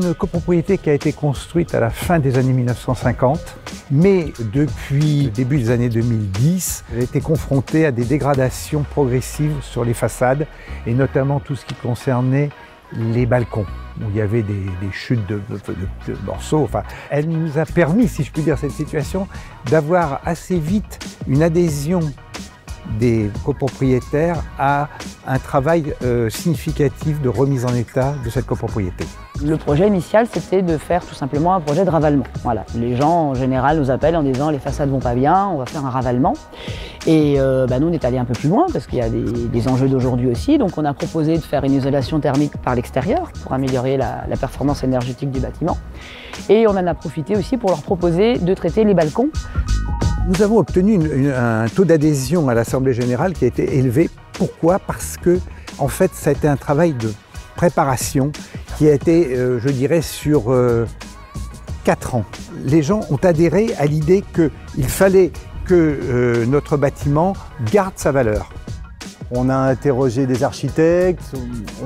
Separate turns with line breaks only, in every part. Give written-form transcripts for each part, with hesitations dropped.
une copropriété qui a été construite à la fin des années 1950, mais depuis le début des années 2010, elle a été confrontée à des dégradations progressives sur les façades, et notamment tout ce qui concernait les balcons, où il y avait des chutes de morceaux. Enfin, elle nous a permis, si je puis dire, cette situation, d'avoir assez vite une adhésion des copropriétaires à un travail significatif de remise en état de cette copropriété.
Le projet initial, c'était de faire tout simplement un projet de ravalement. Voilà. Les gens, en général, nous appellent en disant « les façades vont pas bien, on va faire un ravalement ». Et nous, on est allé un peu plus loin parce qu'il y a des enjeux d'aujourd'hui aussi. Donc on a proposé de faire une isolation thermique par l'extérieur pour améliorer la performance énergétique du bâtiment. Et on en a profité aussi pour leur proposer de traiter les balcons.
Nous avons obtenu un taux d'adhésion à l'Assemblée générale qui a été élevé. Pourquoi? Parce que, en fait, ça a été un travail de préparation qui a été, je dirais, sur 4 ans. Les gens ont adhéré à l'idée qu'il fallait que notre bâtiment garde sa valeur.
On a interrogé des architectes,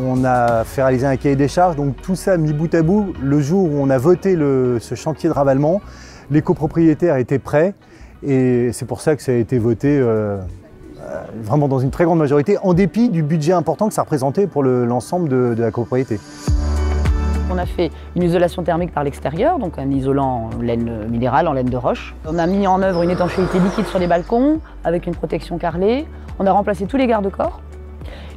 on a fait réaliser un cahier des charges, donc tout ça mis bout à bout, le jour où on a voté ce chantier de ravalement, les copropriétaires étaient prêts. Et c'est pour ça que ça a été voté vraiment dans une très grande majorité, en dépit du budget important que ça représentait pour l'ensemble de la copropriété.
On a fait une isolation thermique par l'extérieur, donc un isolant en laine minérale, en laine de roche. On a mis en œuvre une étanchéité liquide sur les balcons, avec une protection carrelée. On a remplacé tous les garde-corps.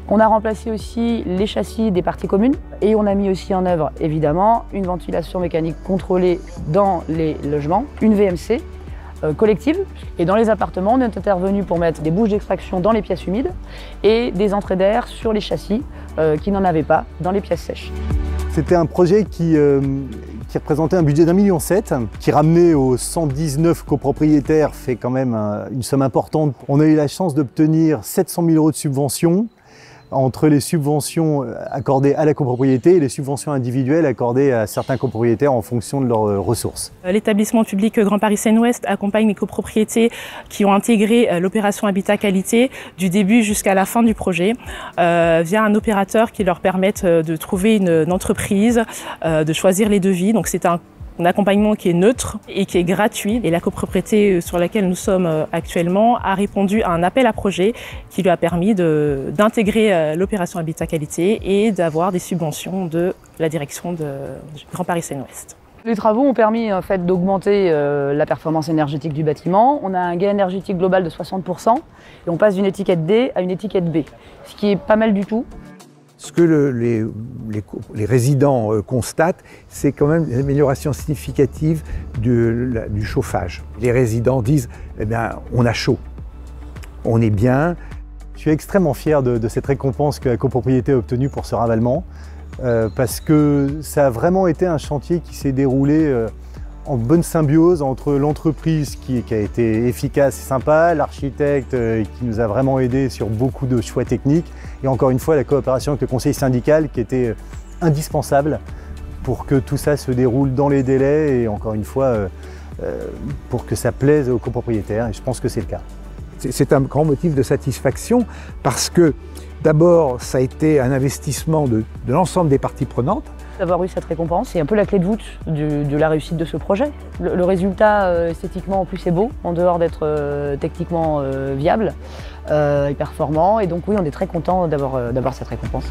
On a remplacé aussi les châssis des parties communes. Et on a mis aussi en œuvre, évidemment, une ventilation mécanique contrôlée dans les logements, une VMC, collective. Et dans les appartements, on est intervenu pour mettre des bouches d'extraction dans les pièces humides et des entrées d'air sur les châssis qui n'en avaient pas dans les pièces sèches.
C'était un projet qui représentait un budget d'1,7 million, qui ramené aux 119 copropriétaires fait quand même une somme importante. On a eu la chance d'obtenir 700 000 € de subventions, entre les subventions accordées à la copropriété et les subventions individuelles accordées à certains copropriétaires en fonction de leurs ressources.
L'établissement public Grand Paris Seine-Ouest accompagne les copropriétés qui ont intégré l'opération Habitat Qualité du début jusqu'à la fin du projet via un opérateur qui leur permette de trouver une entreprise, de choisir les devis. Donc c'est un accompagnement qui est neutre et qui est gratuit. Et la copropriété sur laquelle nous sommes actuellement a répondu à un appel à projet qui lui a permis d'intégrer l'opération Habitat Qualité et d'avoir des subventions de la direction du Grand Paris Seine-Ouest.
Les travaux ont permis en fait, d'augmenter la performance énergétique du bâtiment. On a un gain énergétique global de 60% et on passe d'une étiquette D à une étiquette B, ce qui est pas mal du tout.
Ce que les résidents constatent, c'est quand même une amélioration significative du chauffage. Les résidents disent eh bien, on a chaud, on est bien.
Je suis extrêmement fier de cette récompense que la copropriété a obtenue pour ce ravalement, parce que ça a vraiment été un chantier qui s'est déroulé en bonne symbiose entre l'entreprise qui a été efficace et sympa, l'architecte qui nous a vraiment aidés sur beaucoup de choix techniques et encore une fois la coopération avec le conseil syndical qui était indispensable pour que tout ça se déroule dans les délais et encore une fois pour que ça plaise aux copropriétaires et je pense que c'est le cas.
C'est un grand motif de satisfaction parce que d'abord ça a été un investissement de l'ensemble des parties prenantes.
D'avoir eu cette récompense, c'est un peu la clé de voûte de la réussite de ce projet. Le résultat esthétiquement en plus est beau, en dehors d'être techniquement viable et performant. Et donc oui, on est très content d'avoir cette récompense.